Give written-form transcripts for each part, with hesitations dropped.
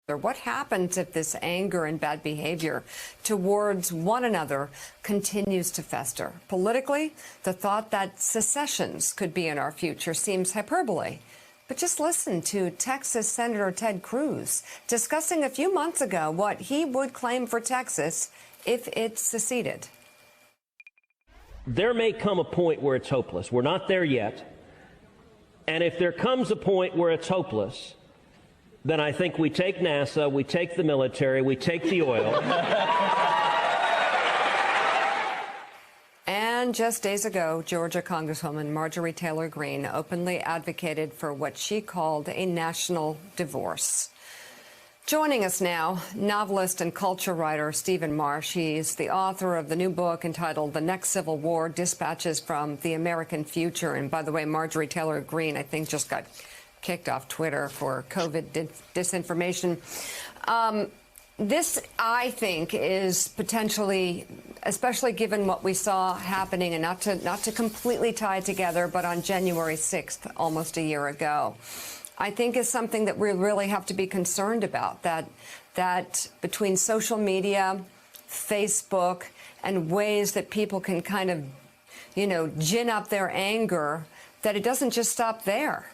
What happens if this anger and bad behavior towards one another continues to fester? Politically, the thought that secessions could be in our future seems hyperbole. But just listen to Texas Senator Ted Cruz discussing a few months ago what he would claim for Texas if it seceded. There may come a point where it's hopeless. We're not there yet. And if there comes a point where it's hopeless, then I think we take NASA, we take the military, we take the oil. And just days ago, Georgia Congresswoman Marjorie Taylor Greene openly advocated for what she called a national divorce. Joining us now, novelist and culture writer Stephen Marche. He's the author of the new book entitled The Next Civil War, Dispatches from the American Future. And by the way, Marjorie Taylor Greene, I think, just got kicked off Twitter for COVID disinformation. This, I think, is potentially, especially given what we saw happening, and not to completely tie it together, but on January 6th, almost a year ago, I think is something that we really have to be concerned about, that between social media, Facebook, and ways that people can kind of, gin up their anger, that it doesn't just stop there.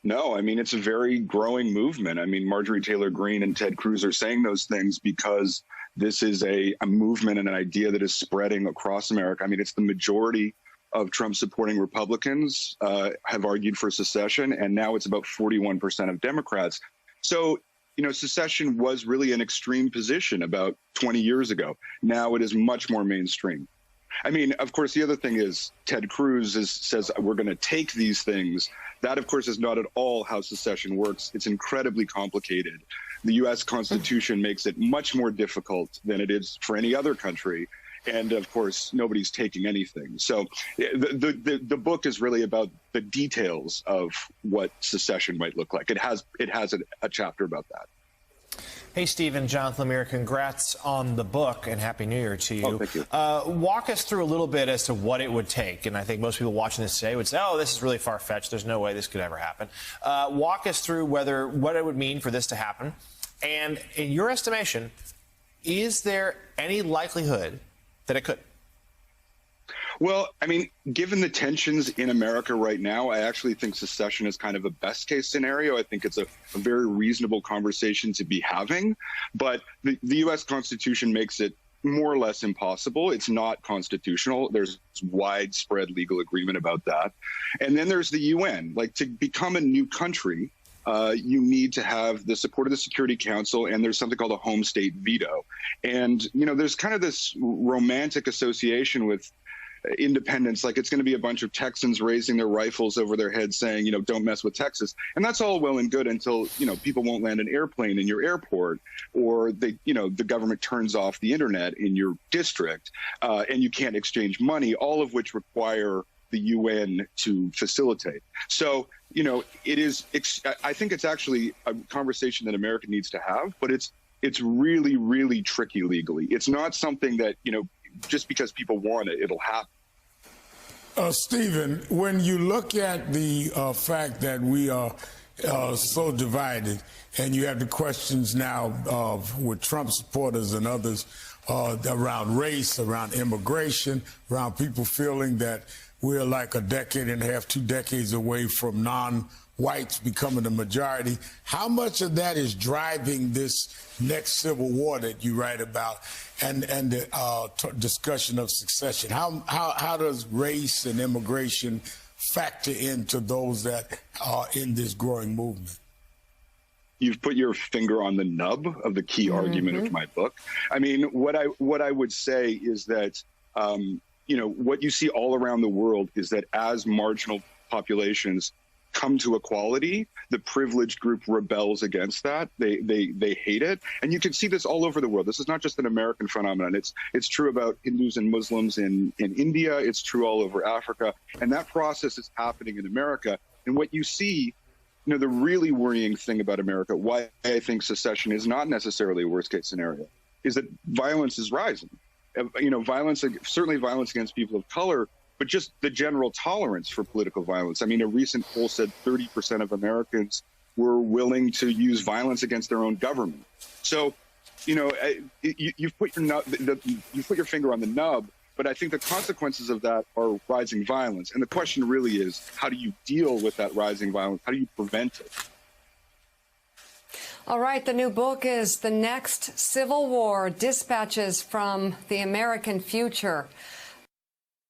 No, I mean, it's a very growing movement. I mean, Marjorie Taylor Greene and Ted Cruz are saying those things because this is a movement and an idea that is spreading across America. I mean, it's the majority of Trump-supporting Republicans have argued for secession, and now it's about 41% of Democrats. So, secession was really an extreme position about 20 years ago. Now it is much more mainstream. I mean, of course, the other thing is Ted Cruz says we're going to take these things. That, of course, is not at all how secession works. It's incredibly complicated. The U.S. Constitution makes it much more difficult than it is for any other country. And, of course, nobody's taking anything. So the book is really about the details of what secession might look like. It has a chapter about that. Hey, Stephen, Jonathan Lemire, congrats on the book and Happy New Year to you. Oh, thank you. Walk us through a little bit as to what it would take. And I think most people watching this today would say, oh, this is really far-fetched. There's no way this could ever happen. Walk us through what it would mean for this to happen. And in your estimation, is there any likelihood that it could? Well, I mean, given the tensions in America right now, I actually think secession is kind of a best case scenario. I think it's a very reasonable conversation to be having. But the U.S. Constitution makes it more or less impossible. It's not constitutional. There's widespread legal agreement about that. And then there's the UN. Like, to become a new country, you need to have the support of the Security Council, and there's something called a home state veto. And, there's kind of this romantic association with independence, like it's going to be a bunch of Texans raising their rifles over their heads saying, don't mess with Texas. And that's all well and good until, people won't land an airplane in your airport, or the government turns off the internet in your district, and you can't exchange money, all of which require the UN to facilitate. So, I think it's actually a conversation that America needs to have, but it's really, really tricky legally. It's not something that, just because people want it, it'll happen. Stephen, when you look at the fact that we are so divided, and you have the questions now with Trump supporters and others around race, around immigration, around people feeling that we're like a decade and a half, 2 decades away from non-whites becoming the majority. How much of that is driving this next civil war that you write about, and the discussion of succession? How does race and immigration factor into those that are in this growing movement? You've put your finger on the nub of the key argument of my book. I mean, what I would say is that what you see all around the world is that as marginal populations come to equality, the privileged group rebels against that. They hate it. And you can see this all over the world. This is not just an American phenomenon. It's true about Hindus and Muslims in India. It's true all over Africa. And that process is happening in America. And what you see, the really worrying thing about America, why I think secession is not necessarily a worst case scenario, is that violence is rising. Violence, certainly violence against people of color, but just the general tolerance for political violence. I mean, a recent poll said 30% of Americans were willing to use violence against their own government. So, you've put your finger on the nub, but I think the consequences of that are rising violence. And the question really is, how do you deal with that rising violence? How do you prevent it? All right, the new book is The Next Civil War, Dispatches from the American Future.